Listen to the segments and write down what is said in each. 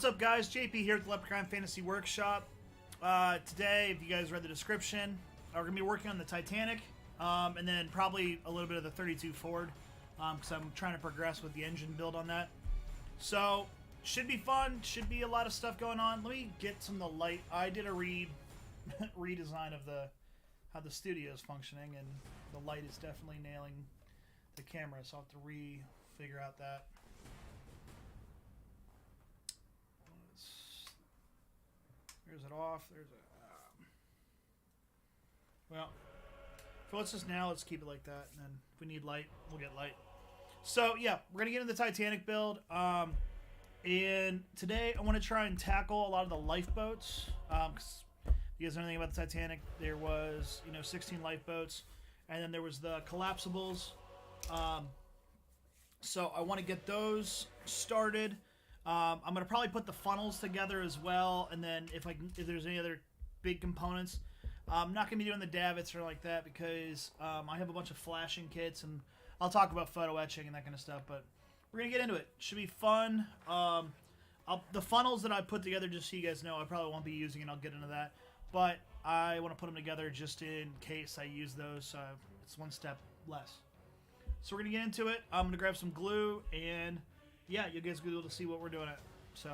What's up, guys? JP here at the Leprechaun Fantasy Workshop. Today, if you guys read the description, we're going to be working on the Titanic, and then probably a little bit of the 32 Ford, because I'm trying to progress with the engine build on that. So, should be fun, should be a lot of stuff going on. Let me get some of the light. I did a redesign of how the studio is functioning, and the light is definitely nailing the camera, so I'll have to figure out that. There's it off. There's it. Well, for let's just now, let's keep it like that. And then if we need light, we'll get light. So, yeah, we're going to get into the Titanic build. And today, I want to try and tackle a lot of the lifeboats. Because if you guys know anything about the Titanic, there was, 16 lifeboats. And then there was the collapsibles. So, I want to get those started. I'm going to probably put the funnels together as well, and then if there's any other big components, I'm not going to be doing the davits or like that because I have a bunch of flashing kits, and I'll talk about photo etching and that kind of stuff, but we're going to get into it. Should be fun. The funnels that I put together, just so you guys know, I probably won't be using, and I'll get into that, but I want to put them together just in case I use those, so it's one step less. So we're going to get into it. I'm going to grab some glue, and yeah, you guys will be able to see what we're doing at. So,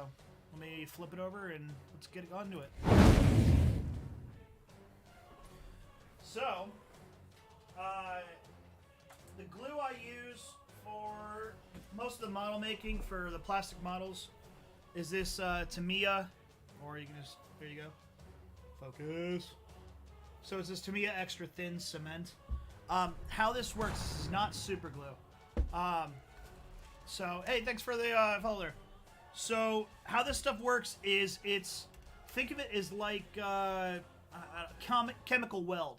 let me flip it over and let's get on to it. So, the glue I use for most of the model making for the plastic models is this Tamiya, or you can just, there you go, focus. So it's this Tamiya extra thin cement. How this works, this is not super glue. So, hey, thanks for the follow there. So, how this stuff works is think of it as like chemical weld.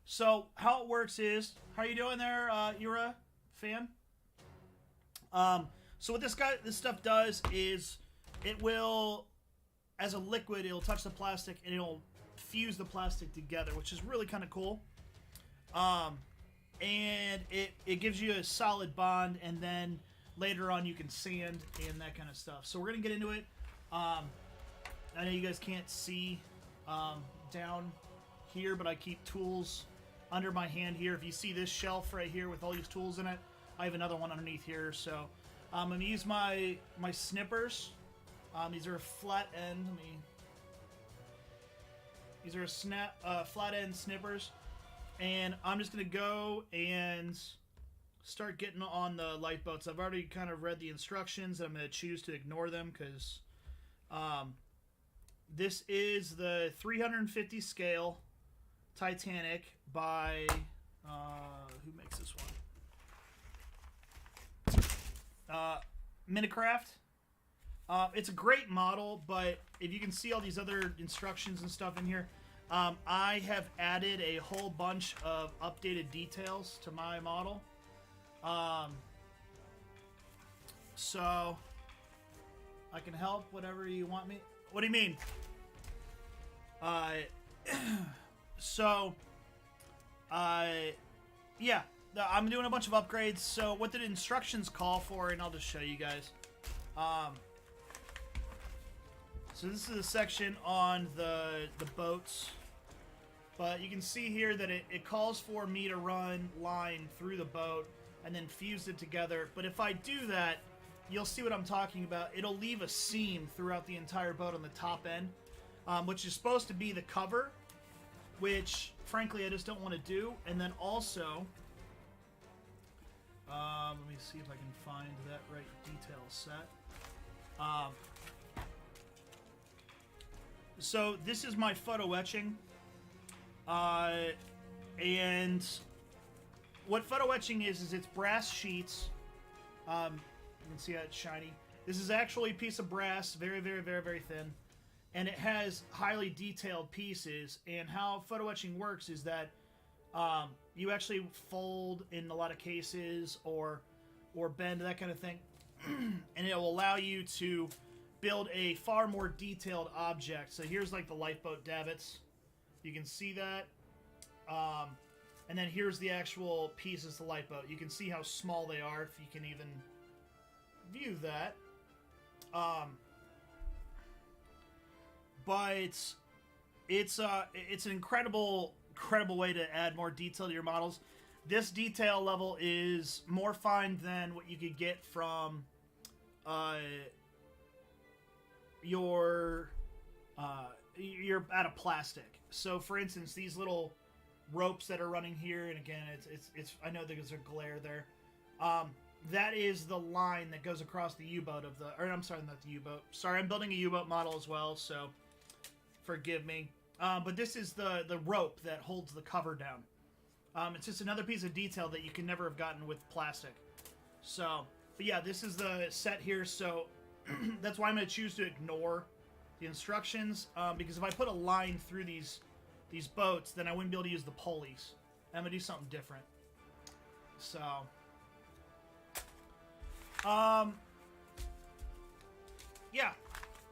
So, how it works is, how you doing there, Ira, fan? So what this stuff does is, it will, as a liquid, it'll touch the plastic and it'll fuse the plastic together, which is really kind of cool. And it gives you a solid bond, and then later on, you can sand and that kind of stuff. So we're going to get into it. I know you guys can't see down here, but I keep tools under my hand here. If you see this shelf right here with all these tools in it, I have another one underneath here. So I'm going to use my snippers. These are flat end. These are flat end snippers. And I'm just going to go and start getting on the lifeboats. I've already kind of read the instructions. I'm going to choose to ignore them because this is the 350 scale Titanic by who makes this one? Mcw. It's a great model, but if you can see all these other instructions and stuff in here, I have added a whole bunch of updated details to my model. So I can help whatever you want me. What do you mean? Yeah, I'm doing a bunch of upgrades. So what the instructions call for, and I'll just show you guys. So this is a section on the boats. But you can see here that it calls for me to run line through the boat and then fuse it together. But if I do that, you'll see what I'm talking about. It'll leave a seam throughout the entire boat on the top end, which is supposed to be the cover, which, frankly, I just don't want to do. And then also, let me see if I can find that right detail set. So this is my photo etching. And what photo etching is it's brass sheets. You can see how it's shiny. This is actually a piece of brass, very, very, very, very thin. And it has highly detailed pieces. And how photo etching works is that you actually fold in a lot of cases or bend, that kind of thing. And it will allow you to build a far more detailed object. So here's like the lifeboat davits. You can see that. And then here's the actual pieces of the lifeboat. You can see how small they are, if you can even view that. but it's an incredible way to add more detail to your models. This detail level is more fine than what you could get from your out of plastic. So, for instance, these little ropes that are running here, and again, it's I know there's a glare there. That is the line that goes across the U-boat of the, or I'm sorry, not the U-boat. Sorry, I'm building a U-boat model as well, so forgive me. But this is the rope that holds the cover down. It's just another piece of detail that you can never have gotten with plastic. So, but yeah, this is the set here, so that's why I'm going to choose to ignore the instructions, because if I put a line through these boats, then I wouldn't be able to use the pulleys. I'm going to do something different. So, yeah.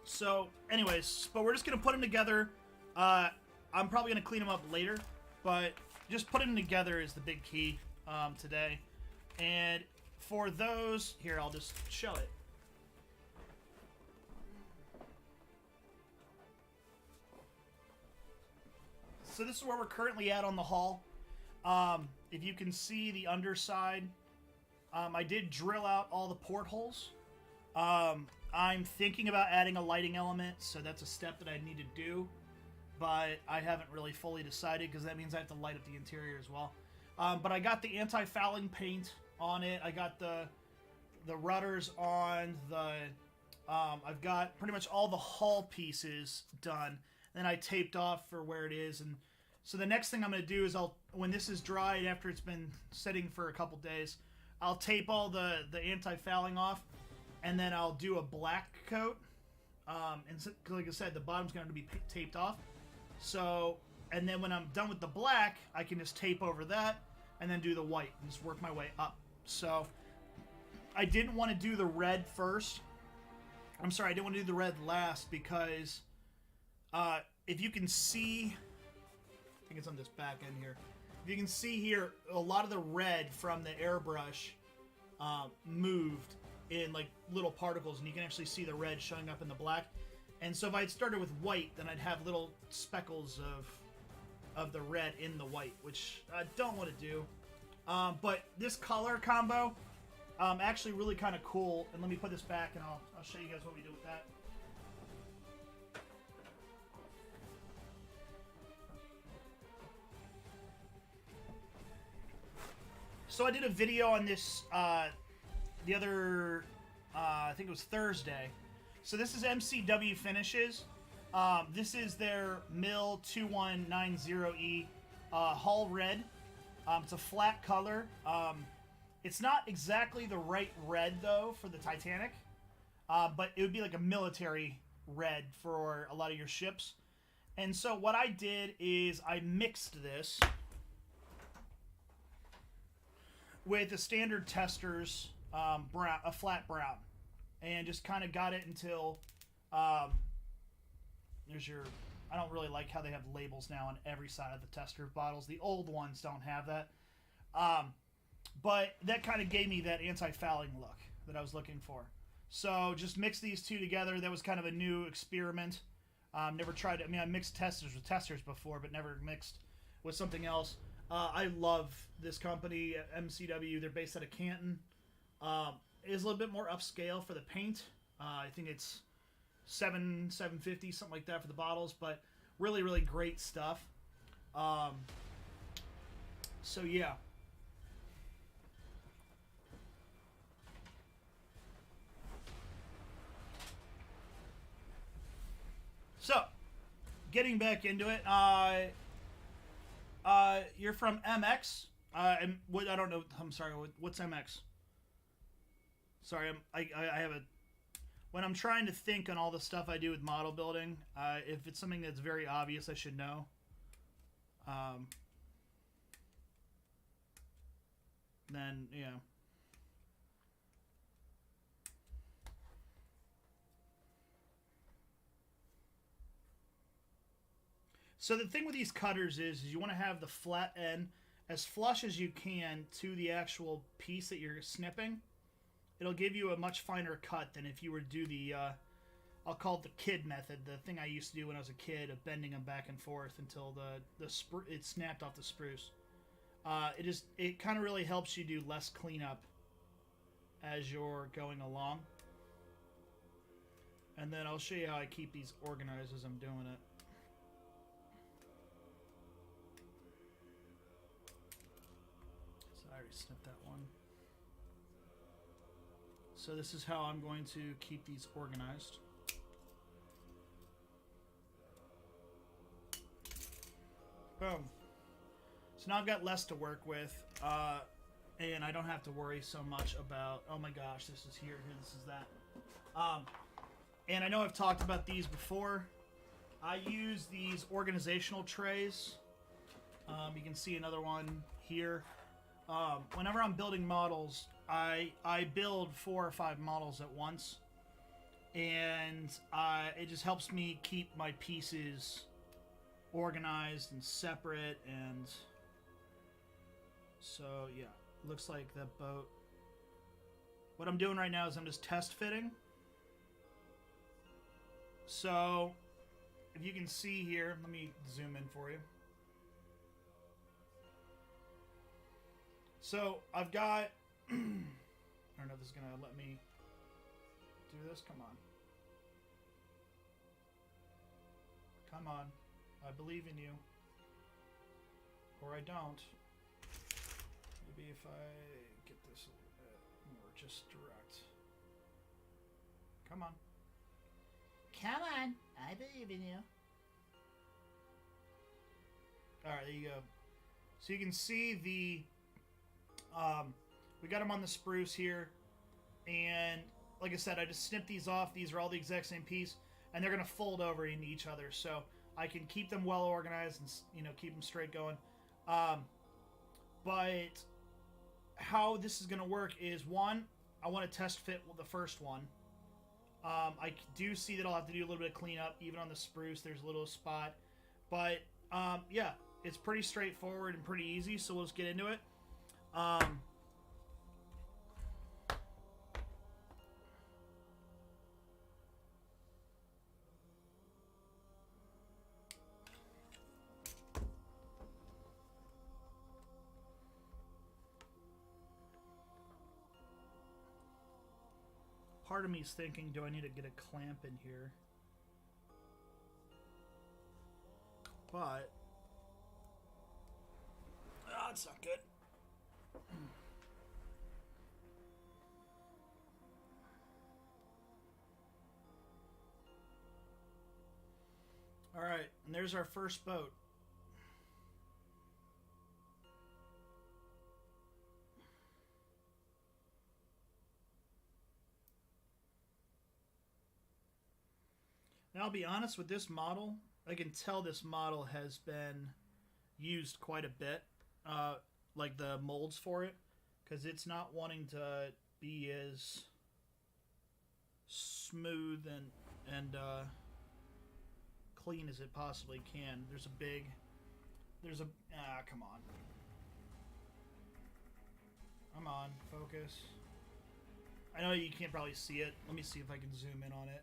So, anyways, but we're just going to put them together. I'm probably going to clean them up later, but just putting them together is the big key today. And for those, here, I'll just show it. So this is where we're currently at on the hull. If you can see the underside, I did drill out all the portholes. I'm thinking about adding a lighting element, so that's a step that I need to do. But I haven't really fully decided, because that means I have to light up the interior as well. But I got the anti-fouling paint on it. I got the rudders on. I've got pretty much all the hull pieces done. Then I taped off for where it is, and so the next thing I'm going to do is when this is dried after it's been sitting for a couple days, I'll tape all the anti-fouling off, and then I'll do a black coat. And so, like I said, the bottom's going to be taped off. So, and then when I'm done with the black, I can just tape over that, and then do the white, and just work my way up. So, I didn't want to do the red first. I'm sorry, I didn't want to do the red last, because if you can see, I think it's on this back end here. If you can see here, a lot of the red from the airbrush moved in like little particles, and you can actually see the red showing up in the black. And so if I had started with white, then I'd have little speckles of the red in the white, which I don't want to do. But this color combo, actually really kind of cool. And let me put this back, and I'll show you guys what we do with that. So I did a video on this the other, I think it was Thursday. So this is Mcw Finishes. This is their Mill 2190E hull red. It's a flat color. It's not exactly the right red, though, for the Titanic. But it would be like a military red for a lot of your ships. And so what I did is I mixed this with a standard Tester's brown, a flat brown, and just kind of got it until there's your. I don't really like how they have labels now on every side of the Tester bottles. The old ones don't have that, but that kind of gave me that anti-fouling look that I was looking for. So just mix these two together. That was kind of a new experiment. Never tried it. I mean, I mixed Testers with Testers before, but never mixed with something else. I love this company, MCW. They're based out of Canton. It is a little bit more upscale for the paint. I think it's $750, something like that for the bottles, but really, really great stuff. So yeah. So, getting back into it, you're from MX. And what, I don't know. I'm sorry. What's MX? Sorry, I have a. When I'm trying to think on all the stuff I do with model building, if it's something that's very obvious, I should know. Then yeah. So the thing with these cutters is you want to have the flat end as flush as you can to the actual piece that you're snipping. It'll give you a much finer cut than if you were to do the I'll call it the kid method, the thing I used to do when I was a kid of bending them back and forth until it snapped off the spruce. It kind of really helps you do less cleanup as you're going along. And then I'll show you how I keep these organized as I'm doing it. So I already snipped that one. So this is how I'm going to keep these organized. Boom. So now I've got less to work with, and I don't have to worry so much about, oh my gosh, this is here, this is that. And I know I've talked about these before. I use these organizational trays. You can see another one here. Whenever I'm building models, I build 4 or 5 models at once, and it just helps me keep my pieces organized and separate. And so yeah, looks like that boat. What I'm doing right now is I'm just test fitting. So if you can see here, let me zoom in for you. So I've got, I don't know if this is going to let me do this. Come on. Come on. I believe in you. Or I don't. Maybe if I get this a little bit more just direct. Come on. Come on. I believe in you. Alright, there you go. So you can see the... we got them on the spruce here, and like I said, I just snipped these off. These are all the exact same piece, and they're going to fold over into each other, so I can keep them well organized and, you know, keep them straight going. But how this is going to work is, one, I want to test fit the first one. I do see that I'll have to do a little bit of cleanup, even on the spruce. There's a little spot, but yeah, it's pretty straightforward and pretty easy, so we'll just get into it. Part of me is thinking, do I need to get a clamp in here? But it's not good. All right, and there's our first boat. Now, I'll be honest with this model. I can tell this model has been used quite a bit, like the molds for it, because it's not wanting to be as smooth and clean as it possibly can. Come on. Come on, focus. I know you can't probably see it. Let me see if I can zoom in on it.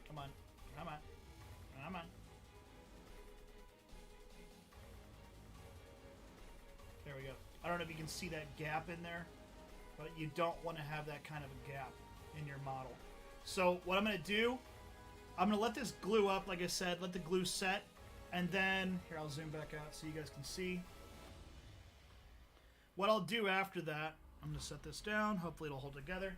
Come on. Come on. Come on. There we go. I don't know if you can see that gap in there, but you don't want to have that kind of a gap in your model. So what I'm going to do, I'm going to let this glue up, like I said, let the glue set, and then, here, I'll zoom back out so you guys can see. What I'll do after that, I'm going to set this down, hopefully it'll hold together.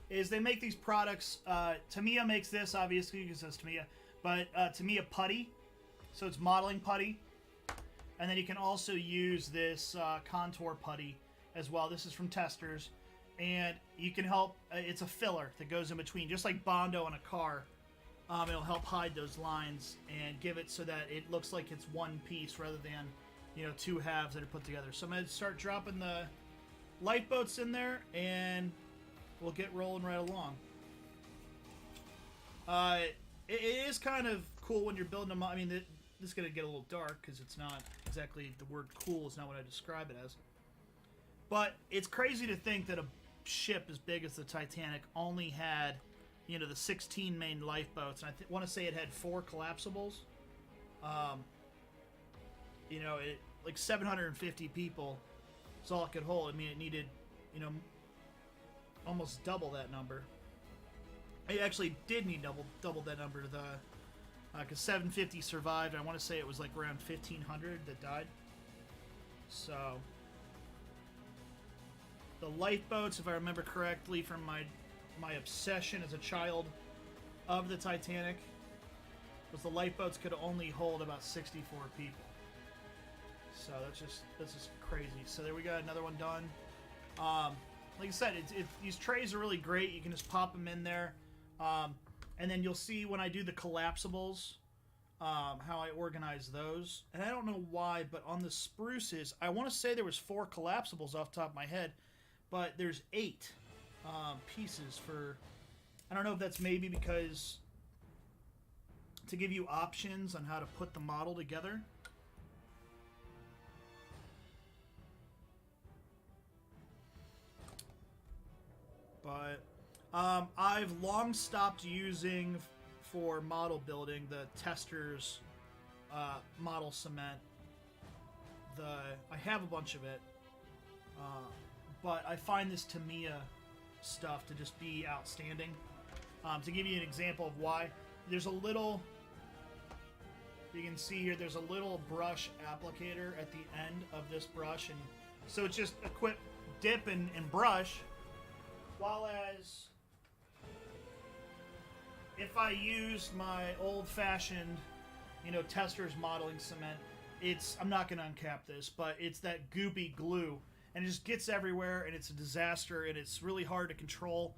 Is they make these products, Tamiya makes this, obviously, because it's Tamiya, but Tamiya Putty, so it's modeling putty, and then you can also use this contour putty as well. This is from Testers, and you can help, it's a filler that goes in between, just like Bondo on a car. It'll help hide those lines and give it so that it looks like it's one piece rather than, you know, two halves that are put together. So I'm going to start dropping the light boats in there, and we'll get rolling right along. it is kind of cool when you're building a model. I mean, this is going to get a little dark because it's not exactly, the word cool is not what I describe it as. But it's crazy to think that a ship as big as the Titanic only had, you know, the 16 main lifeboats. And I want to say it had 4 collapsibles. You know, like 750 people is all it could hold. I mean, it needed, you know, almost double that number. It actually did need double that number. Because 750 survived. I want to say it was like around 1,500 that died. So the lifeboats, if I remember correctly from my obsession as a child of the Titanic, was the lifeboats could only hold about 64 people. So that's just crazy. So there we got another one done. Like I said, these trays are really great. You can just pop them in there. And then you'll see when I do the collapsibles, how I organize those. And I don't know why, but on the spruces, I want to say there was 4 collapsibles off the top of my head, but there's 8 pieces for... I don't know if that's maybe because to give you options on how to put the model together. But I've long stopped using for model building the Testors model cement. I have a bunch of it, but I find this Tamiya stuff to just be outstanding. To give you an example of why, there's a little, you can see here, there's a little brush applicator at the end of this brush, and so it's just a quick dip and brush. While as if I used my old-fashioned, you know, Testors modeling cement, I'm not going to uncap this, but it's that goopy glue, and it just gets everywhere, and it's a disaster, and it's really hard to control,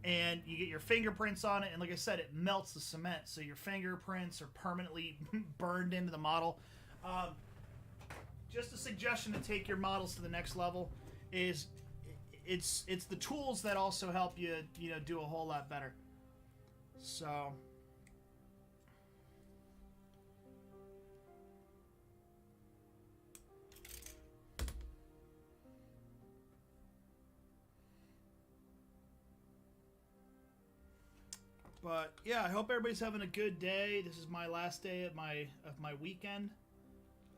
and you get your fingerprints on it, and like I said, it melts the cement, so your fingerprints are permanently burned into the model. Just a suggestion to take your models to the next level is it's the tools that also help you, you know, do a whole lot better. So but yeah, I hope everybody's having a good day. This is my last day of my weekend.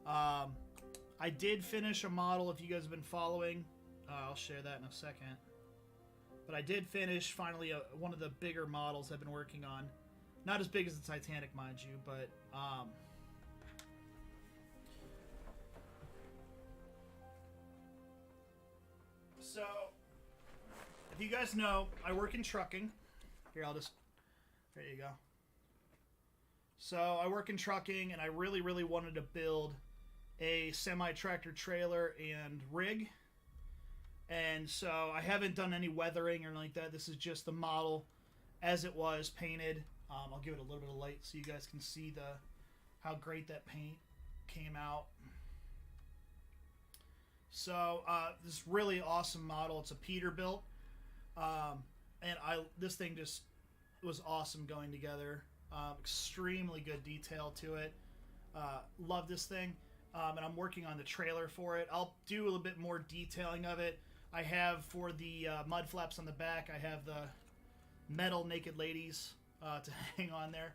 I did finish a model, if you guys have been following. I'll share that in a second. But I did finish, finally, one of the bigger models I've been working on. Not as big as the Titanic, mind you, but... So, if you guys know, I work in trucking. Here, there you go. So, I work in trucking, and I really, really wanted to build a semi-tractor trailer and rig. And so I haven't done any weathering or anything like that. This is just the model as it was painted. I'll give it a little bit of light so you guys can see how great that paint came out. So this really awesome model. It's a Peterbilt, and this thing just was awesome going together. Extremely good detail to it. Love this thing. And I'm working on the trailer for it. I'll do a little bit more detailing of it. I have, for the mud flaps on the back, I have the metal naked ladies to hang on there.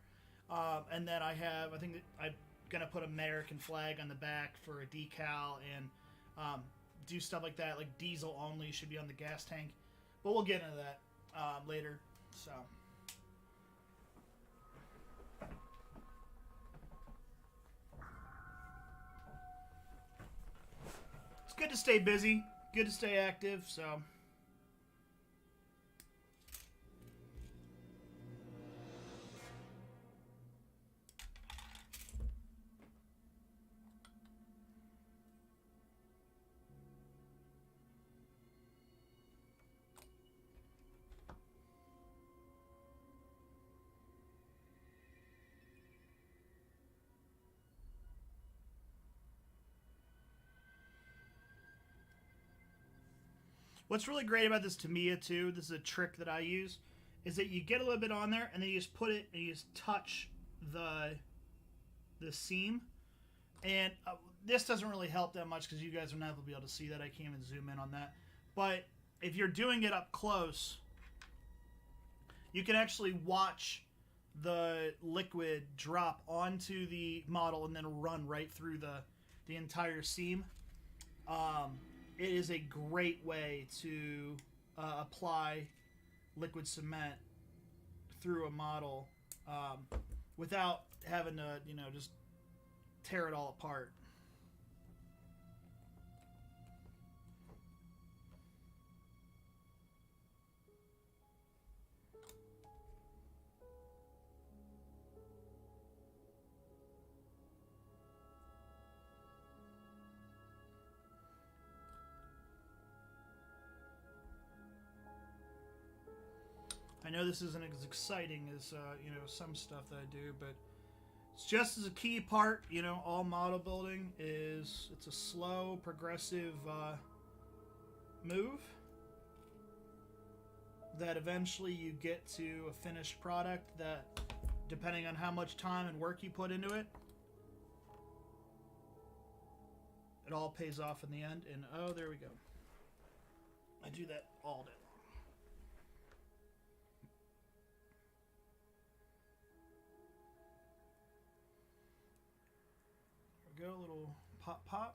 And then I think that I'm going to put an American flag on the back for a decal and do stuff like that. Like diesel only should be on the gas tank. But we'll get into that later. So... good to stay busy, good to stay active, so... What's really great about this Tamiya too, this is a trick that I use, is that you get a little bit on there, and then you just put it, and you just touch the seam. And this doesn't really help that much because you guys are not going to be able to see that. I can't even zoom in on that. But if you're doing it up close, you can actually watch the liquid drop onto the model and then run right through the entire seam. It is a great way to apply liquid cement through a model without having to, just tear it all apart. I know this isn't as exciting as some stuff that I do, but it's just as a key part. All model building it's a slow, progressive move that eventually you get to a finished product that, depending on how much time and work you put into it, it all pays off in the end. And oh, there we go. I do that all day. Go a little pop.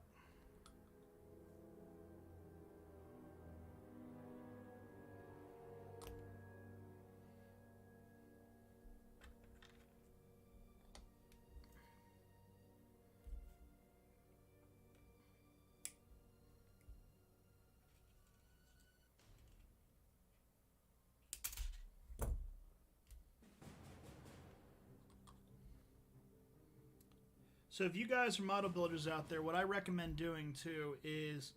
So if you guys are model builders out there, what I recommend doing too is,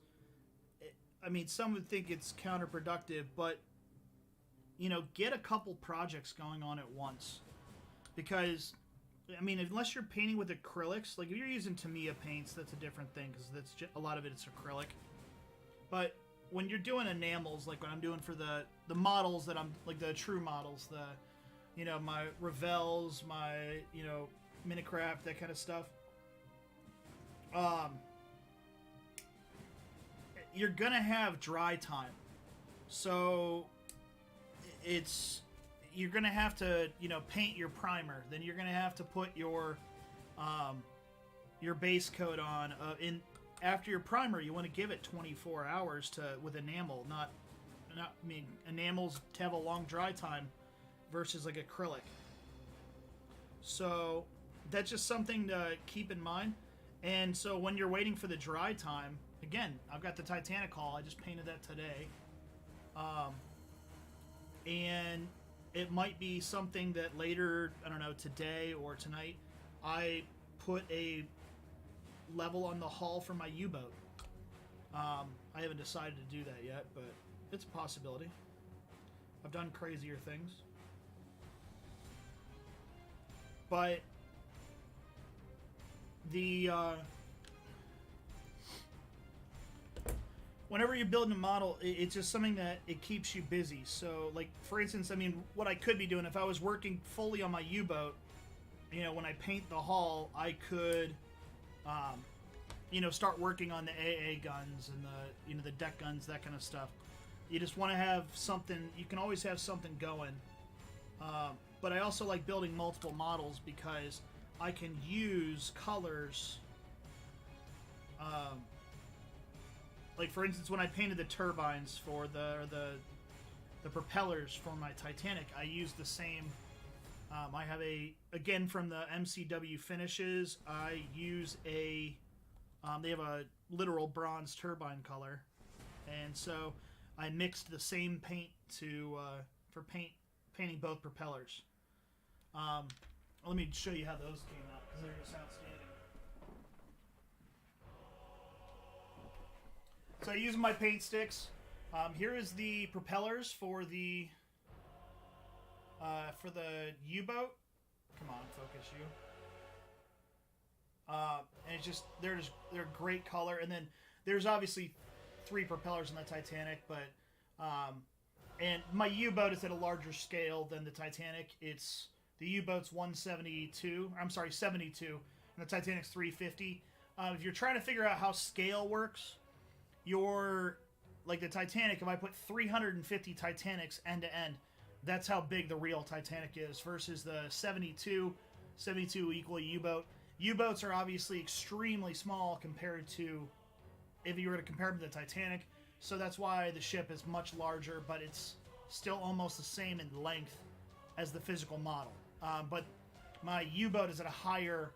some would think it's counterproductive, but, get a couple projects going on at once. Because, unless you're painting with acrylics, like if you're using Tamiya paints, that's a different thing, because that's a lot of it's acrylic. But when you're doing enamels, like what I'm doing for the models that I'm, like the true models, my Revels, my, Minicraft, that kind of stuff, you're gonna have dry time, so you're gonna have to paint your primer, then you're gonna have to put your base coat on. After your primer, you want to give it 24 hours with enamel, enamels to have a long dry time versus like acrylic. So that's just something to keep in mind. And so when you're waiting for the dry time, again, I've got the Titanic haul. I just painted that today. And it might be something that later, I don't know, today or tonight, I put a level on the hull for my U-boat. I haven't decided to do that yet, but it's a possibility. I've done crazier things. But whenever you're building a model, it's just something that it keeps you busy. So, like, for instance, what I could be doing if I was working fully on my U-boat, when I paint the hull, I could, start working on the AA guns and the deck guns, that kind of stuff. You just want to have something. You can always have something going. But I also like building multiple models because I can use colors. Like, for instance, when I painted the turbines for the propellers for my Titanic, I used the same. I have again from the Mcw Finishes. I use they have a literal bronze turbine color, and so I mixed the same paint for painting both propellers. Let me show you how those came out because they're just outstanding. So using my paint sticks, here is the propellers for the U-boat. Come on, focus you. And it's just they're great color. And then there's obviously 3 propellers in the Titanic, but And my U-boat is at a larger scale than the Titanic. The U-boat's 172. I'm sorry, 72, and the Titanic's 350. If you're trying to figure out how scale works, like the Titanic, if I put 350 Titanics end to end, that's how big the real Titanic is versus the 72 equal U-boat. U-boats are obviously extremely small compared to if you were to compare them to the Titanic, so that's why the ship is much larger, but it's still almost the same in length as the physical model. But my U-boat is at a higher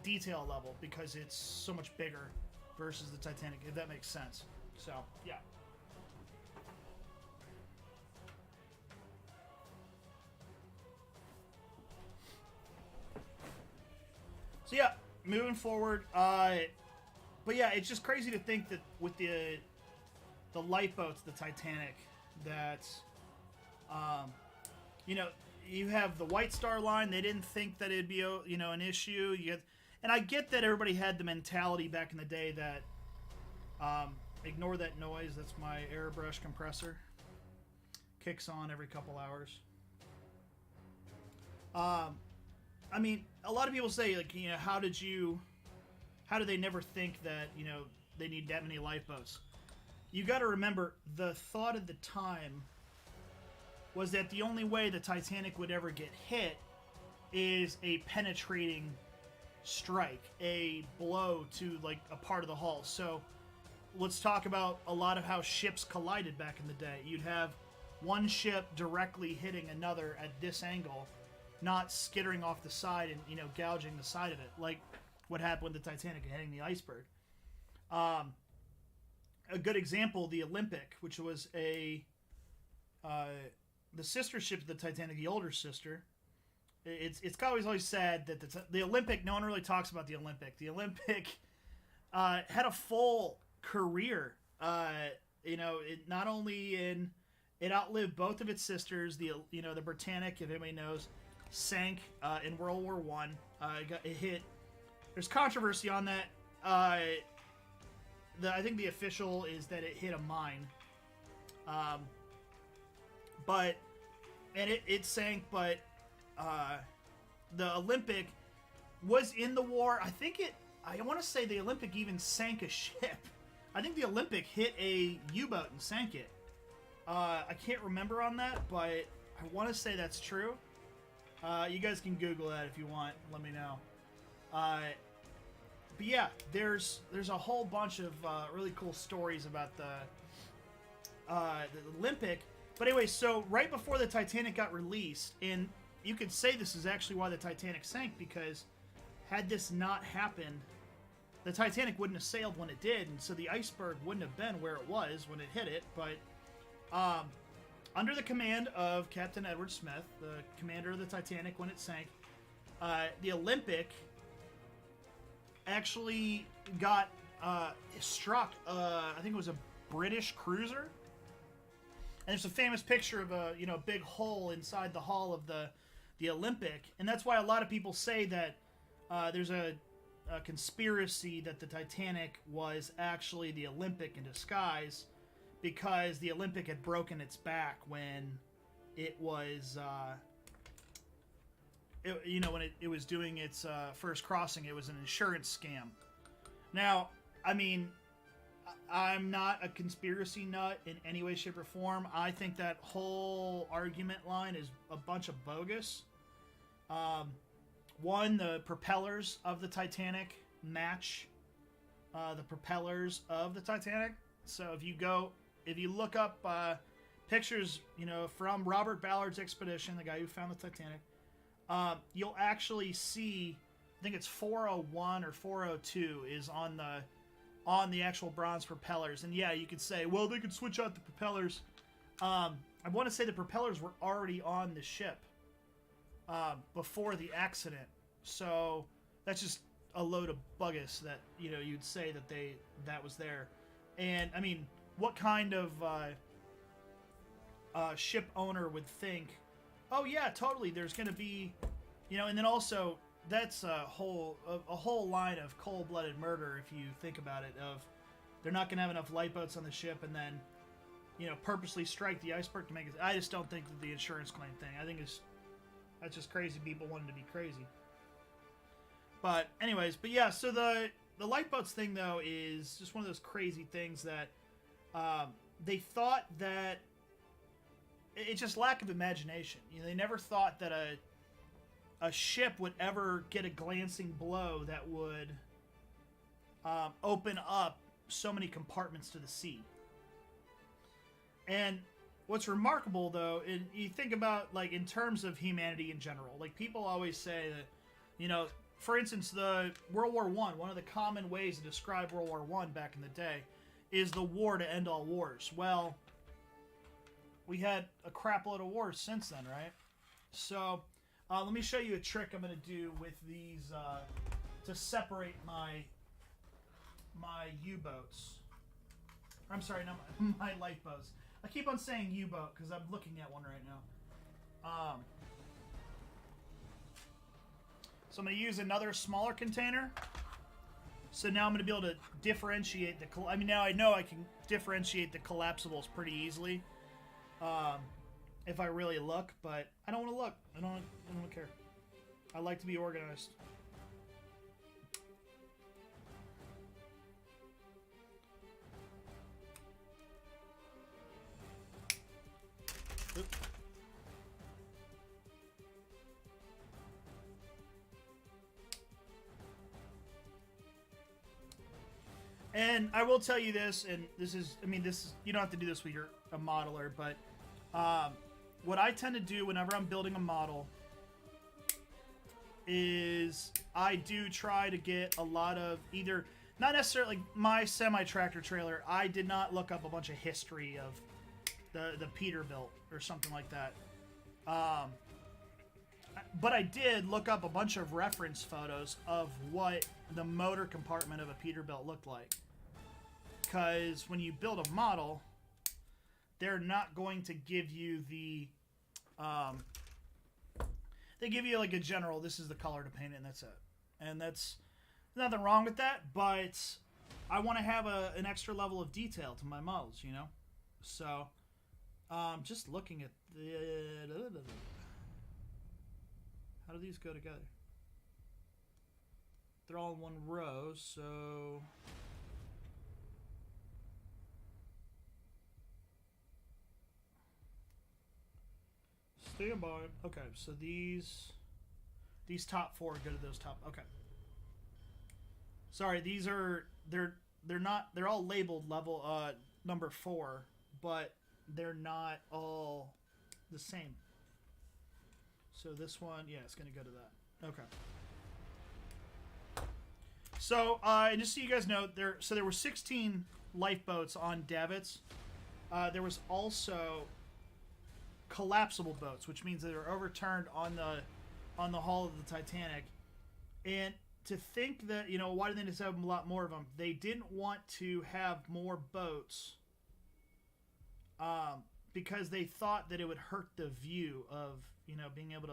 detail level because it's so much bigger versus the Titanic, if that makes sense. So, yeah. So, yeah, moving forward. But, yeah, it's just crazy to think that with the lifeboats, the Titanic, that, you have the White Star Line. They didn't think that it'd be, an issue. And I get that everybody had the mentality back in the day that, ignore that noise. That's my airbrush compressor. Kicks on every couple hours. I mean, a lot of people say, like, how did they never think that, they need that many lifeboats? You got to remember, the thought at the time was that the only way the Titanic would ever get hit is a penetrating strike, a blow to, like, a part of the hull. So let's talk about a lot of how ships collided back in the day. You'd have one ship directly hitting another at this angle, not skittering off the side and, gouging the side of it, like what happened with the Titanic hitting the iceberg. A good example, the Olympic, which was the sister ship of the Titanic, the older sister. It's always sad that the Olympic, no one really talks about the Olympic. The Olympic had a full career. It not only it outlived both of its sisters. The Britannic, if anybody knows, sank in World War One. It hit. There's controversy on that. I think the official is that it hit a mine. It sank, but the Olympic was in the war. I want to say the Olympic even sank a ship. I think the Olympic hit a U-boat and sank it. I can't remember on that, but I want to say that's true. You guys can Google that if you want. Let me know. But yeah, there's a whole bunch of really cool stories about the Olympic. But anyway, so right before the Titanic got released, and you could say this is actually why the Titanic sank, because had this not happened, the Titanic wouldn't have sailed when it did, and so the iceberg wouldn't have been where it was when it hit it. But under the command of Captain Edward Smith, the commander of the Titanic when it sank, the Olympic actually got struck. I think it was a British cruiser. And there's a famous picture of a big hole inside the hull of the Olympic, and that's why a lot of people say that there's a conspiracy that the Titanic was actually the Olympic in disguise, because the Olympic had broken its back when it was when it was doing its first crossing. It was an insurance scam. Now, I mean, I'm not a conspiracy nut in any way, shape, or form. I think that whole argument line is a bunch of bogus. One, the propellers of the Titanic match the propellers of the Titanic. So if you look up pictures, from Robert Ballard's expedition, the guy who found the Titanic, you'll actually see, I think it's 401 or 402 is on the actual bronze propellers. And yeah, you could say, well, they could switch out the propellers. I want to say the propellers were already on the ship before the accident. So that's just a load of bogus that, you'd say that was there. And I mean, what kind of ship owner would think, oh yeah, totally, there's going to be, and then also, that's a whole line of cold-blooded murder if you think about it. Of they're not going to have enough lifeboats on the ship, and then purposely strike the iceberg to make it. I just don't think that the insurance claim thing. I think that's just crazy. People wanting to be crazy. But anyways, yeah. So the lifeboats thing though is just one of those crazy things that they thought that it's just lack of imagination. They never thought that a ship would ever get a glancing blow that would open up so many compartments to the sea. And what's remarkable, though, you think about, like, in terms of humanity in general, like, people always say that, for instance, the World War I, one of the common ways to describe World War I back in the day is the war to end all wars. Well, we had a crap load of wars since then, right? So, let me show you a trick I'm going to do with these to separate my U-boats. I'm sorry, no, my lifeboats. I keep on saying U-boat because I'm looking at one right now. So I'm going to use another smaller container. So now I'm going to be able to differentiate the... now I know I can differentiate the collapsibles pretty easily. If I really look, but I don't want to look. I don't care. I like to be organized. And I will tell you this, and this is, you don't have to do this with a modeler, but what I tend to do whenever I'm building a model is I do try to get a lot of either, not necessarily like my semi-tractor trailer, I did not look up a bunch of history of the Peterbilt or something like that. But I did look up a bunch of reference photos of what the motor compartment of a Peterbilt looked like. Because when you build a model, they're not going to give you the... they give you like a general, this is the color to paint it, and that's it. And that's nothing wrong with that, but I want to have an extra level of detail to my models, So, just looking at the... How do these go together? They're all in one row, so... Stand by. Okay, so these top four go to those top. Okay. Sorry, these are they're all labeled level number 4, but they're not all the same. So this one, yeah, it's going to go to that. Okay. So, and just so you guys know, there were 16 lifeboats on davits. There was also collapsible boats, which means they were overturned on the hull of the Titanic. And to think that, why did they just have a lot more of them? They didn't want to have more boats because they thought that it would hurt the view of, being able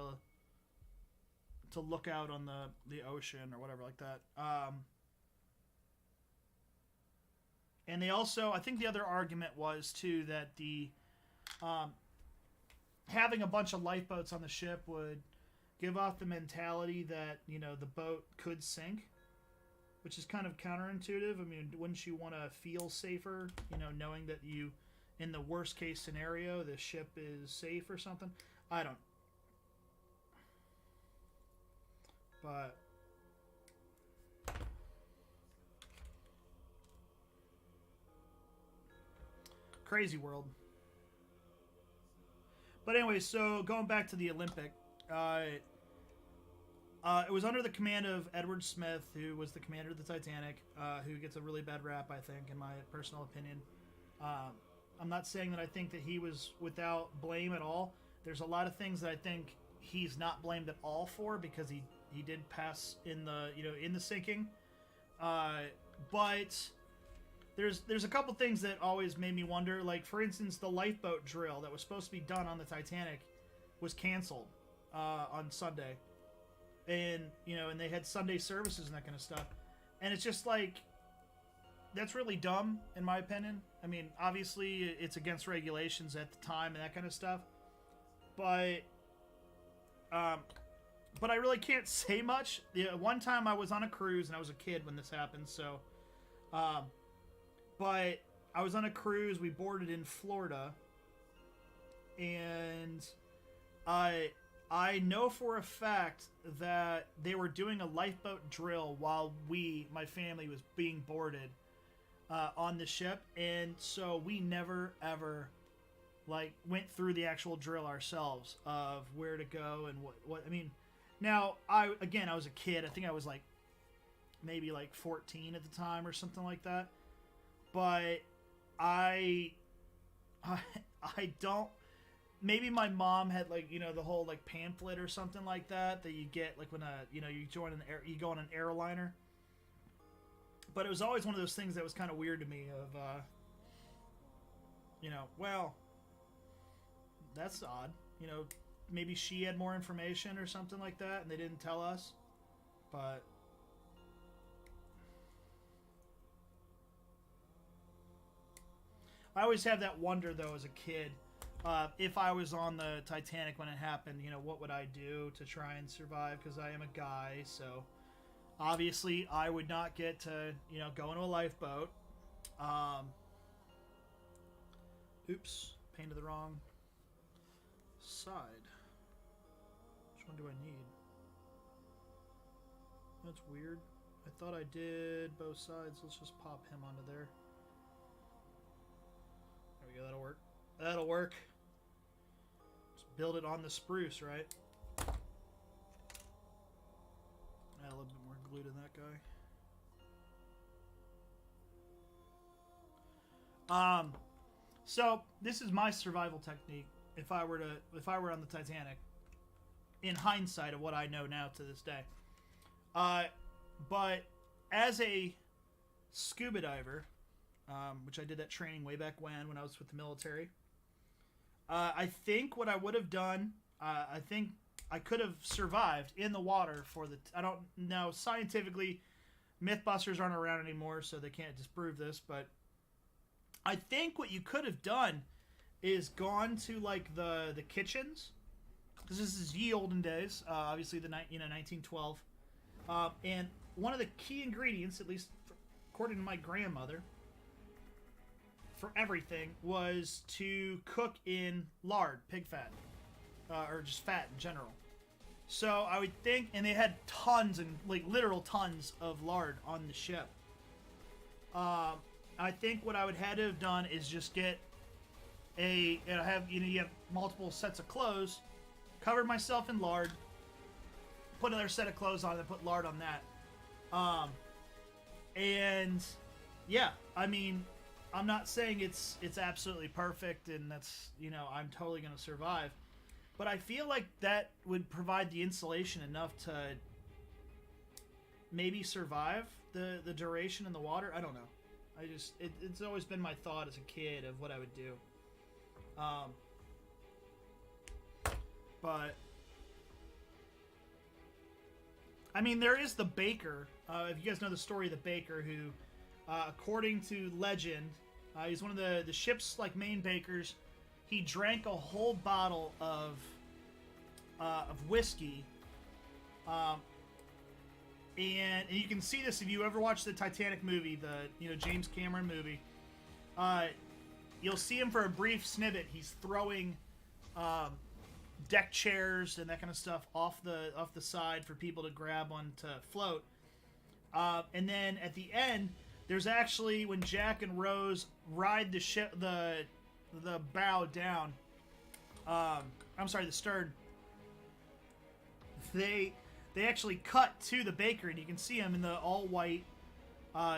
to look out on the ocean or whatever like that. And they also, I think the other argument was too that the having a bunch of lifeboats on the ship would give off the mentality that, the boat could sink, which is kind of counterintuitive. Wouldn't you want to feel safer, knowing that you, in the worst case scenario, the ship is safe or something? I don't. But crazy world. But anyway, so going back to the Olympic, it was under the command of Edward Smith, who was the commander of the Titanic, who gets a really bad rap, I think, in my personal opinion. I'm not saying that I think that he was without blame at all. There's a lot of things that I think he's not blamed at all for, because he did pass in the sinking. But there's a couple things that always made me wonder. Like, for instance, the lifeboat drill that was supposed to be done on the Titanic was canceled on Sunday. And, and they had Sunday services and that kind of stuff. And it's just like, that's really dumb, in my opinion. I mean, obviously, it's against regulations at the time and that kind of stuff. But I really can't say much. One time I was on a cruise, and I was a kid when this happened, so... but I was on a cruise. We boarded in Florida. And I know for a fact that they were doing a lifeboat drill while my family, was being boarded on the ship. And so we never, ever, like, went through the actual drill ourselves of where to go and what I mean... Now, I was a kid. I think I was, like, maybe, like, 14 at the time or something like that. But I don't... Maybe my mom had, like, you know, the whole, like, pamphlet or something like that you get, like, when, you know, you go on an airliner. But it was always one of those things that was kind of weird to me of, you know, well, that's odd, you know... Maybe she had more information or something like that, and they didn't tell us. But I always have that wonder, though, as a kid, if I was on the Titanic when it happened, you know, what would I do to try and survive? Because I am a guy, so obviously I would not get to, you know, go into a lifeboat. Oops, painted the wrong side. Which one do I need? That's weird. I thought I did both sides. Let's just pop him onto there. There we go. That'll work. That'll work. Just build it on the spruce, right? Add a little bit more glue to that guy. So this is my survival technique. If I were on the Titanic, in hindsight of what I know now to this day. But as a scuba diver, which I did that training way back when I was with the military, I think what I would have done, I think I could have survived in the water for the... I don't know, scientifically, Mythbusters aren't around anymore, so they can't disprove this, but I think what you could have done is gone to, like, the kitchens, because this is ye olden days, obviously 1912, and one of the key ingredients, at least according to my grandmother, for everything was to cook in lard, pig fat, or just fat in general. So I would think, and they had tons and, like, literal tons of lard on the ship. I think what I would have to have done is just get you have multiple sets of clothes, covered myself in lard, put another set of clothes on, and put lard on that. And yeah, I mean, I'm not saying it's absolutely perfect and that's, you know, I'm totally going to survive, but I feel like that would provide the insulation enough to maybe survive the duration in the water. I don't know. It's always been my thought as a kid of what I would do. But I mean, there is the baker. If you guys know the story of the baker, who, according to legend, he's one of the ship's, like, main bakers. He drank a whole bottle of whiskey, and you can see this if you ever watch the Titanic movie, the James Cameron movie. You'll see him for a brief snippet. He's throwing deck chairs and that kind of stuff off the side for people to grab on to float. And then at the end, there's actually, when Jack and Rose ride the ship, the bow down. I'm sorry, the stern. They actually cut to the baker, and you can see him in the all white,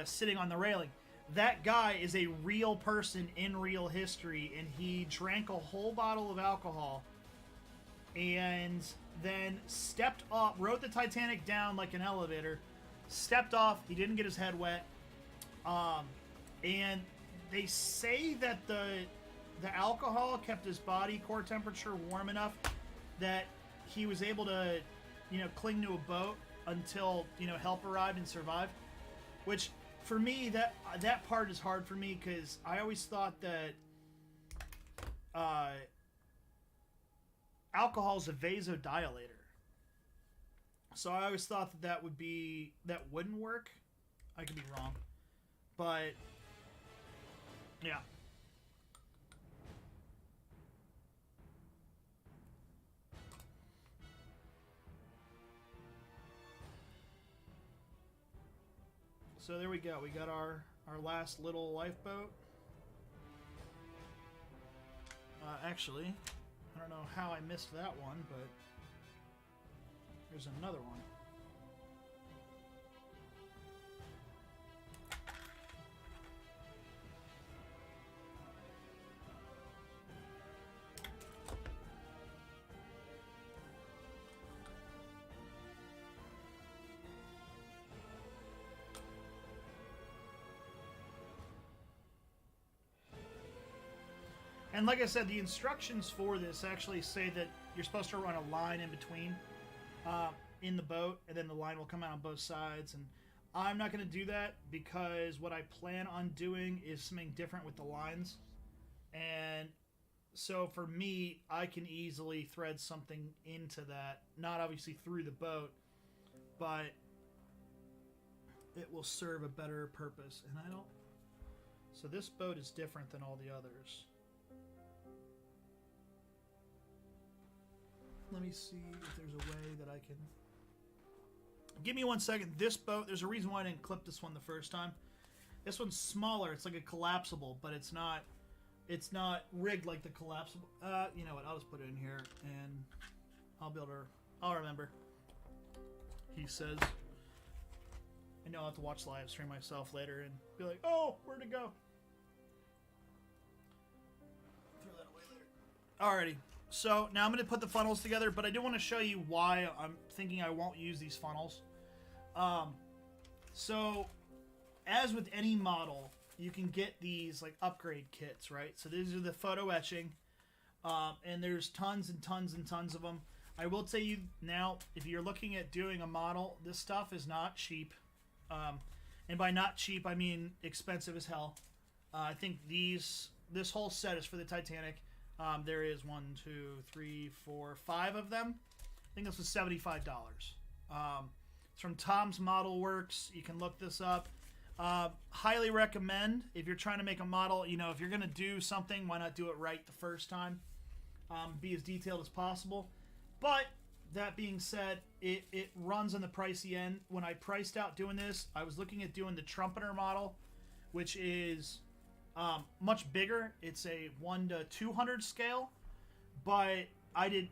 sitting on the railing. That guy is a real person in real history, and he drank a whole bottle of alcohol, and then stepped off, rode the Titanic down like an elevator, stepped off, he didn't get his head wet, and they say that the alcohol kept his body core temperature warm enough that he was able to, cling to a boat until, help arrived and survived, which, for me, that part is hard for me because I always thought that alcohol is a vasodilator. So I always thought that wouldn't work. I could be wrong, but yeah. So there we go. We got our last little lifeboat. Actually, I don't know how I missed that one, but there's another one. And like I said, the instructions for this actually say that you're supposed to run a line in between in the boat, and then the line will come out on both sides. And I'm not going to do that because what I plan on doing is something different with the lines. And so for me, I can easily thread something into that. Not obviously through the boat, but it will serve a better purpose. And I don't... So this boat is different than all the others. Let me see if there's a way that I can... Give me 1 second. This boat, there's a reason why I didn't clip this one the first time. This one's smaller. It's like a collapsible, but it's not rigged like the collapsible. You know what? I'll just put it in here, and I'll be able to... I'll remember. He says... I know I'll have to watch the live stream myself later and be like, oh, where'd it go? Throw that away later. Alrighty. So now I'm going to put the funnels together, but I do want to show you why I'm thinking I won't use these funnels. So as with any model, you can get these like upgrade kits, right? So these are the photo etching, and there's tons and tons and tons of them. I will tell you now, if you're looking at doing a model, this stuff is not cheap. And by not cheap, I mean expensive as hell. I think this whole set is for the Titanic. There is 1, 2, 3, 4, 5 of them. I think this was $75. It's from Tom's Model Works. You can look this up. Highly recommend if you're trying to make a model. You know, if you're going to do something, why not do it right the first time? Be as detailed as possible. But that being said, it runs on the pricey end. When I priced out doing this, I was looking at doing the Trumpeter model, which is... much bigger. It's a 1 to 200 scale, but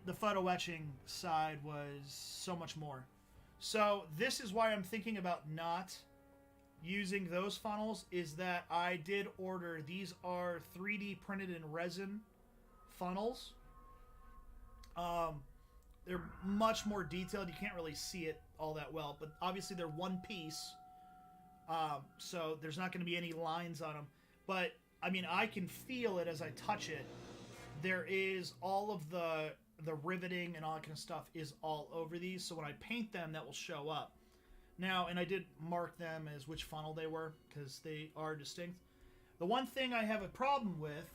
the photo etching side was so much more. So this is why I'm thinking about not using those funnels, is that I did order, these are 3D printed in resin funnels. They're much more detailed. You can't really see it all that well, but obviously they're one piece, so there's not going to be any lines on them. But, I mean, I can feel it as I touch it. There is all of the riveting and all that kind of stuff is all over these. So when I paint them, that will show up. Now, and I did mark them as which funnel they were because they are distinct. The one thing I have a problem with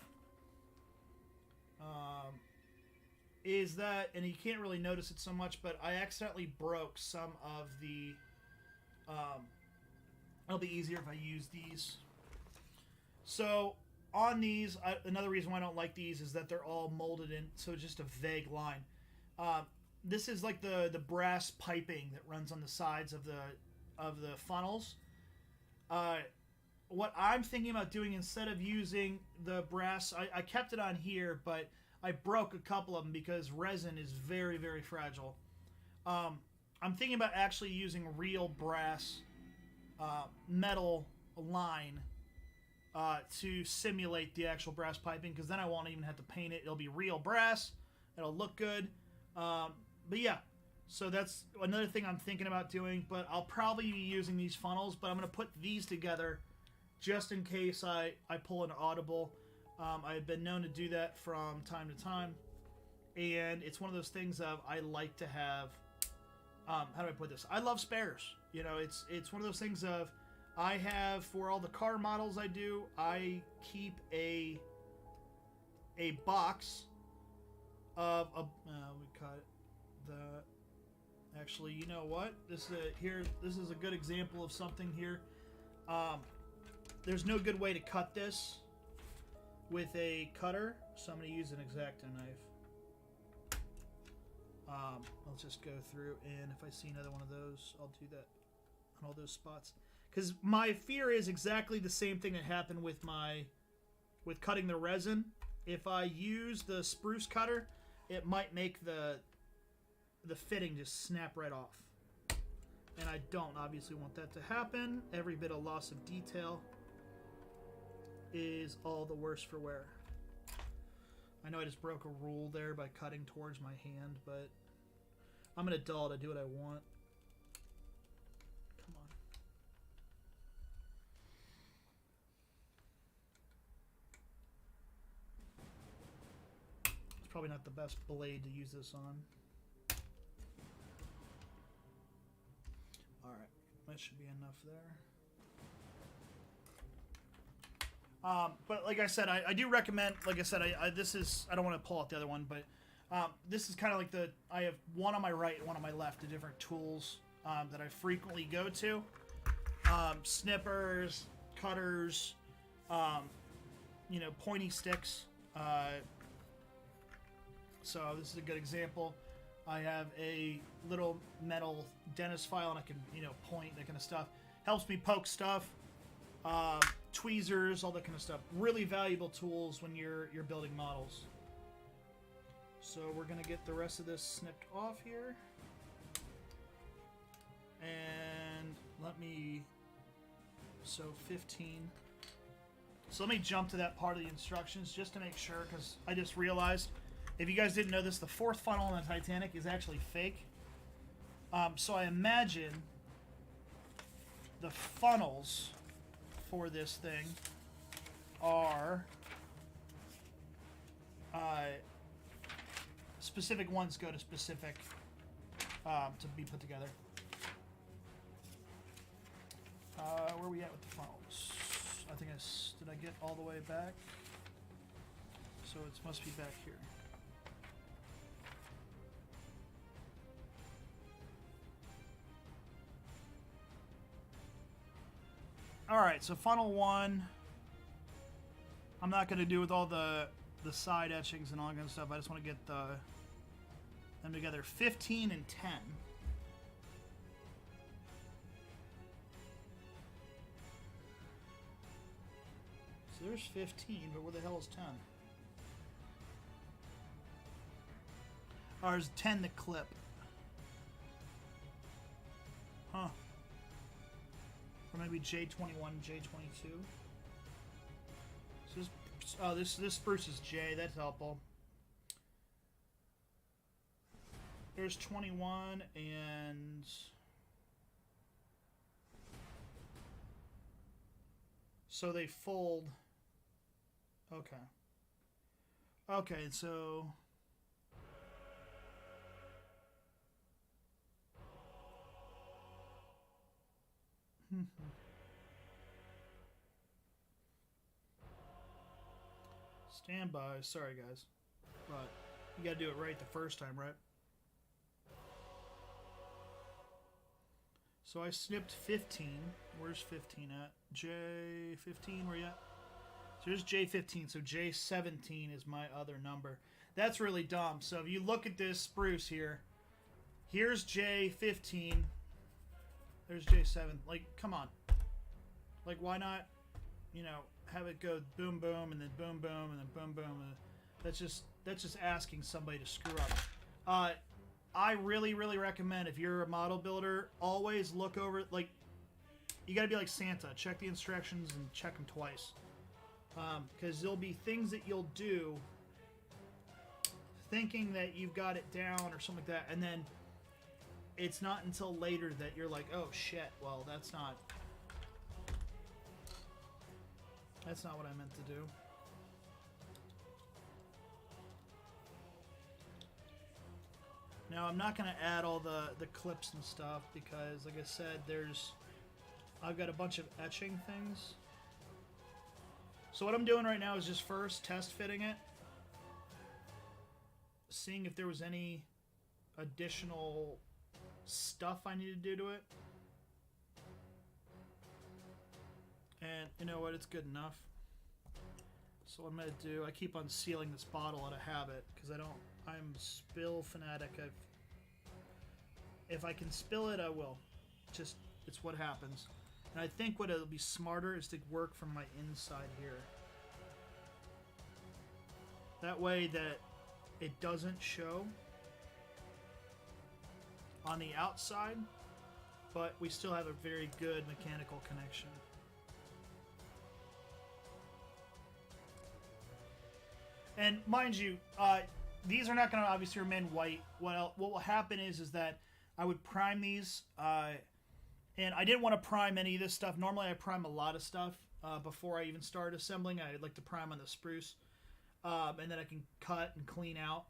is that, and you can't really notice it so much, but I accidentally broke some of the... it'll be easier if I use these. So on these, another reason why I don't like these is that they're all molded in, so just a vague line. This is like the brass piping that runs on the sides of the funnels. What I'm thinking about doing, instead of using the brass, I kept it on here, but I broke a couple of them because resin is very, very fragile. I'm thinking about actually using real brass metal line to simulate the actual brass piping, because then I won't even have to paint it. It'll be real brass. It'll look good. But yeah, so that's another thing I'm thinking about doing, but I'll probably be using these funnels, but I'm going to put these together just in case I pull an audible. I've been known to do that from time to time, and it's one of those things of I like to have, how do I put this? I love spares. You know, it's one of those things of I have, for all the car models I do, I keep a box of we cut the. Actually, you know what? This is a good example of something here. There's no good way to cut this with a cutter, so I'm going to use an X-Acto knife. I'll just go through, and if I see another one of those, I'll do that on all those spots. Because my fear is exactly the same thing that happened with cutting the resin. If I use the spruce cutter, it might make the fitting just snap right off. And I don't obviously want that to happen. Every bit of loss of detail is all the worse for wear. I know I just broke a rule there by cutting towards my hand, but I'm an adult. I do what I want. Come on. It's probably not the best blade to use this on. Alright, that should be enough there. But like I said, I do recommend, like I said, I don't want to pull out the other one, but this is kind of like I have one on my right and one on my left, the different tools that I frequently go to. Snippers, cutters, pointy sticks. So this is a good example. I have a little metal dentist file and I can, point, that kind of stuff. Helps me poke stuff. Tweezers, all that kind of stuff. Really valuable tools when you're building models. So we're going to get the rest of this snipped off here. And so 15. So let me jump to that part of the instructions just to make sure, because I just realized, if you guys didn't know this, the fourth funnel on the Titanic is actually fake. So I imagine the funnels for this thing are specific ones go to specific to be put together. Where are we at with the funnels? I think did I get all the way back? So it must be back here. Alright, so funnel 1, I'm not going to do with all the side etchings and all that kind of stuff. I just want to get them together. 15 and 10. So there's 15, but where the hell is 10? Or is 10 the clip? Huh. Or maybe J21, J22. So this spruce is J. That's helpful. There's 21 and so they fold. Okay. Okay, so stand by. Sorry, guys. But you gotta do it right the first time, right? So I snipped 15. Where's 15 at? J15, where you at? So here's J15. So J17 is my other number. That's really dumb. So if you look at this spruce here, here's J15. There's J7. Like, come on. Like, why not, have it go boom, boom, and then boom, boom, and then boom, boom. And that's just asking somebody to screw up. I really, really recommend, if you're a model builder, always look over, like, you got to be like Santa. Check the instructions and check them twice. Because there'll be things that you'll do thinking that you've got it down or something like that, and then it's not until later that you're like, oh shit, well, that's not what I meant to do. Now, I'm not going to add all the clips and stuff because, like I said, there's I've got a bunch of etching things. So what I'm doing right now is just first test fitting it, seeing if there was any additional stuff I need to do to it. And you know what, it's good enough. So what I'm gonna do, I keep on sealing this bottle out of habit because I'm spill fanatic. If I can spill it, I will. Just, it's what happens. And I think what it'll be smarter is to work from my inside here. That way that it doesn't show on the outside, but we still have a very good mechanical connection. And mind you, these are not going to obviously remain white. What will happen is that I would prime these, and I didn't want to prime any of this stuff. Normally I prime a lot of stuff before I even start assembling. I'd like to prime on the spruce, and then I can cut and clean out.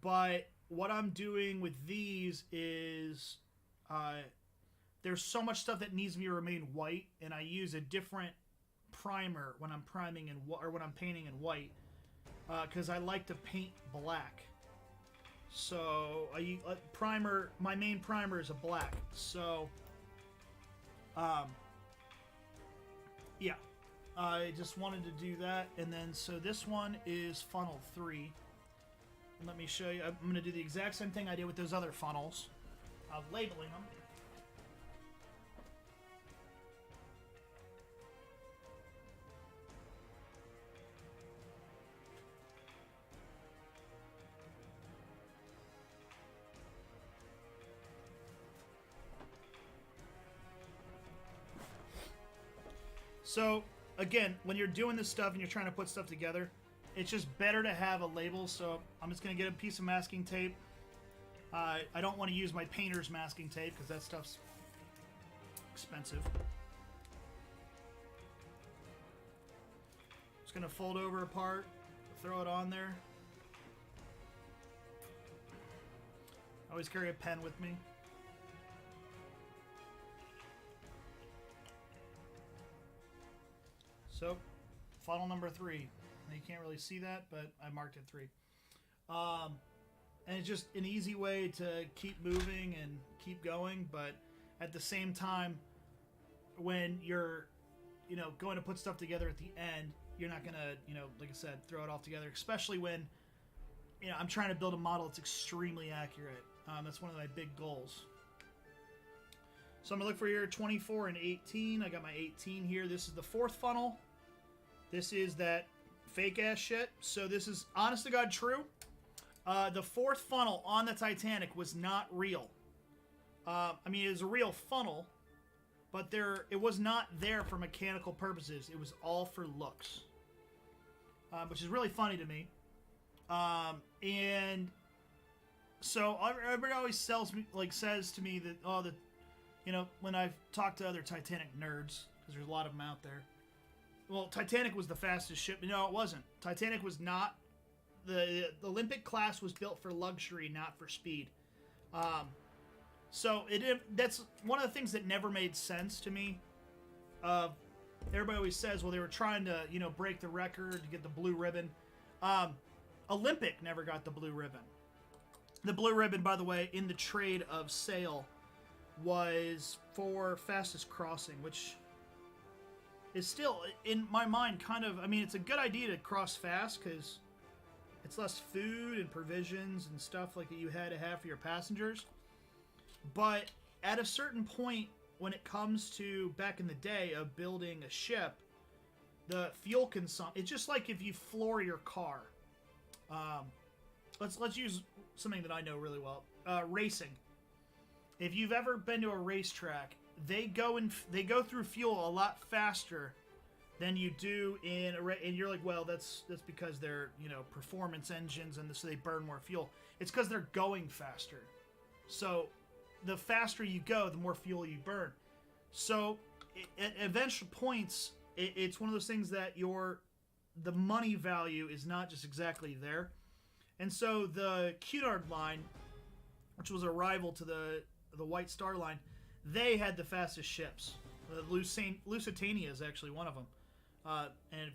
But what I'm doing with these is there's so much stuff that needs to remain white, and I use a different primer when I'm priming or when I'm painting in white, because I like to paint black. So my main primer is a black. So yeah, I just wanted to do that. And then so this one is funnel 3. And let me show you. I'm going to do the exact same thing I did with those other funnels of labeling them. So, again, when you're doing this stuff and you're trying to put stuff together, it's just better to have a label. So I'm just going to get a piece of masking tape. I don't want to use my painter's masking tape because that stuff's expensive. Just going to fold over a part, throw it on there. I always carry a pen with me. So, funnel number 3. You can't really see that, but I marked it 3. And it's just an easy way to keep moving and keep going, but at the same time, when you're, going to put stuff together at the end, you're not going to, like I said, throw it all together, especially when, I'm trying to build a model that's extremely accurate. That's one of my big goals. So I'm going to look for here 24 and 18. I got my 18 here. This is the 4th funnel. This is that fake ass shit. So this is honest to God true. The 4th funnel on the Titanic was not real. I mean, it was a real funnel, but it was not there for mechanical purposes. It was all for looks, which is really funny to me. And so everybody always says to me that when I've talked to other Titanic nerds, because there's a lot of them out there. Well, Titanic was the fastest ship. No, it wasn't. Titanic was not. The Olympic class was built for luxury, not for speed. So that's one of the things that never made sense to me. Everybody always says, well, they were trying to, break the record to get the blue ribbon. Olympic never got the blue ribbon. The blue ribbon, by the way, in the trade of sail, was for fastest crossing, which is still, in my mind, kind of, it's a good idea to cross fast because it's less food and provisions and stuff like that you had to have for your passengers. But at a certain point, when it comes to back in the day of building a ship, the fuel consumption, it's just like if you floor your car. Let's use something that I know really well. Racing. If you've ever been to a racetrack, they go through fuel a lot faster than you do in and you're like, well, that's because they're performance engines and so they burn more fuel. It's because they're going faster. So the faster you go, the more fuel you burn. So at eventual points, it's one of those things that the money value is not just exactly there. And so the Cunard line, which was a rival to the White Star Line, they had the fastest ships. Lusitania is actually one of them. And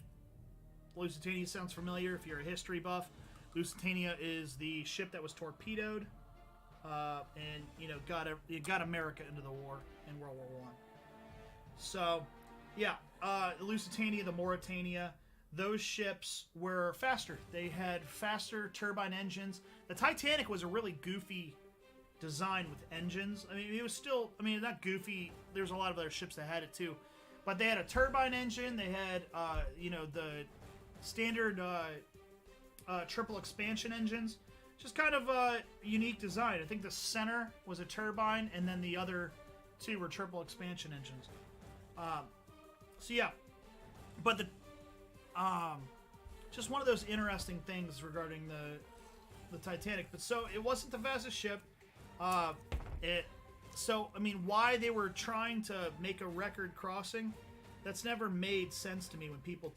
Lusitania sounds familiar if you're a history buff. Lusitania is the ship that was torpedoed, and it got America into the war in World War I. So, yeah, the Lusitania, the Mauretania, those ships were faster. They had faster turbine engines. The Titanic was a really goofy design with engines. I mean, it was still, not goofy. There's a lot of other ships that had it too. But they had a turbine engine. They had, the standard triple expansion engines. Just kind of a unique design. I think the center was a turbine, and then the other two were triple expansion engines. So yeah, but just one of those interesting things regarding the Titanic. But so it wasn't the fastest ship. Why they were trying to make a record crossing, that's never made sense to me when people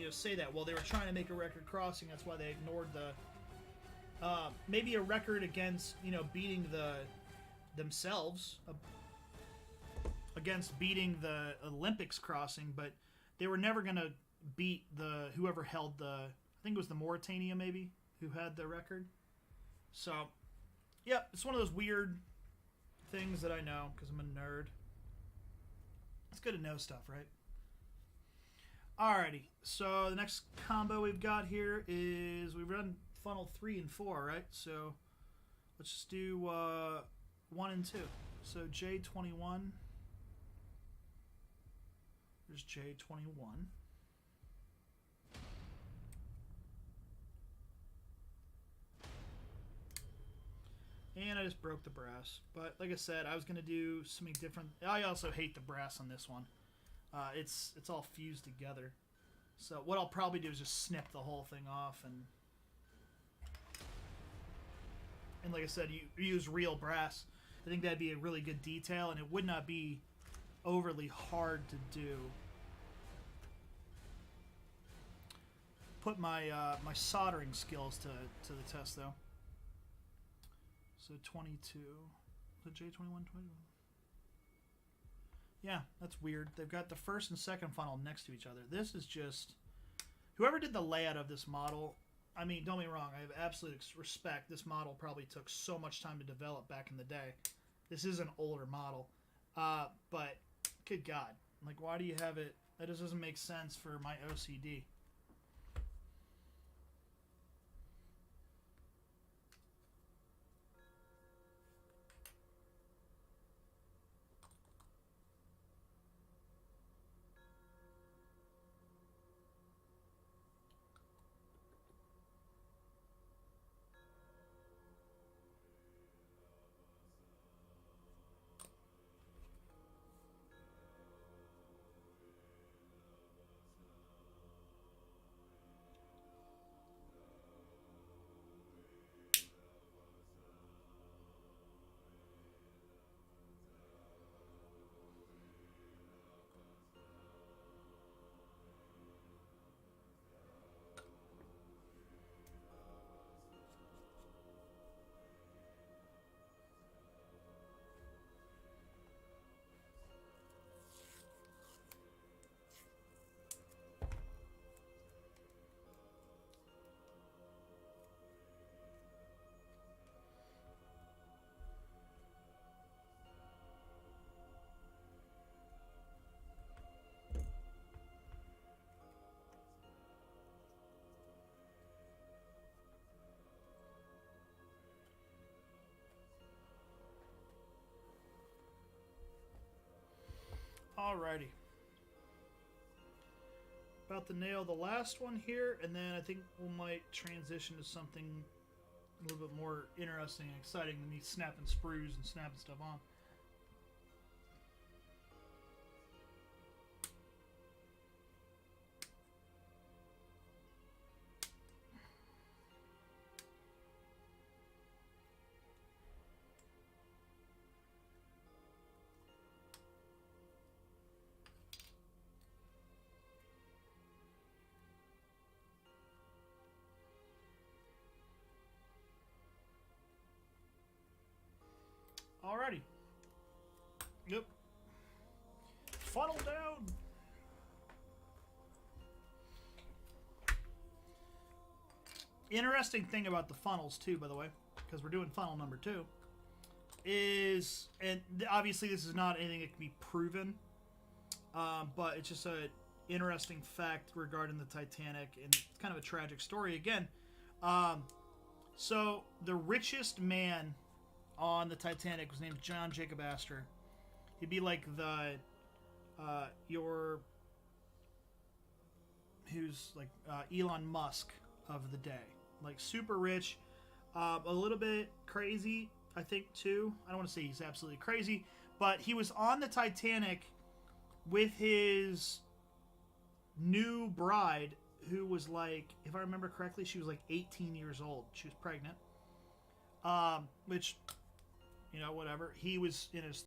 say that. Well, they were trying to make a record crossing, that's why they ignored maybe a record against, beating themselves, against beating the Olympics crossing, but they were never going to beat whoever held I think it was the Mauretania maybe, who had the record. So, yeah, it's one of those weird things that I know because I'm a nerd. It's good to know stuff, right? Alrighty, so the next combo we've got here is we run funnel 3 and 4, right? So let's just do 1 and 2. So J21. There's J21. And I just broke the brass. But like I said, I was going to do something different. I also hate the brass on this one. It's all fused together. So what I'll probably do is just snip the whole thing off. And like I said, you use real brass. I think that'd be a really good detail, and it would not be overly hard to do. Put my my soldering skills to the test, though. So 22. So J21, 21. Yeah, that's weird. They've got the first and second funnel next to each other. This is just... Whoever did the layout of this model, I mean, don't get me wrong, I have absolute respect. This model probably took so much time to develop back in the day. This is an older model. But, good God. Like, why do you have it... That just doesn't make sense for my OCD. Alrighty. About to nail the last one here, and then I think we might transition to something a little bit more interesting and exciting than me snapping sprues and snapping stuff on. Alrighty. Yep. funnel down. Interesting thing about the funnels too, by the way, because we're doing funnel number 2, is, and obviously this is not anything that can be proven, but it's just a interesting fact regarding the Titanic, and it's kind of a tragic story again. So the richest man on the Titanic was named John Jacob Astor. He'd be like the who's like Elon Musk of the day, like super rich, a little bit crazy, I think too. I don't want to say he's absolutely crazy, but he was on the Titanic with his new bride, who was like, if I remember correctly, she was like 18 years old. She was pregnant. Which, you know, whatever. He was in his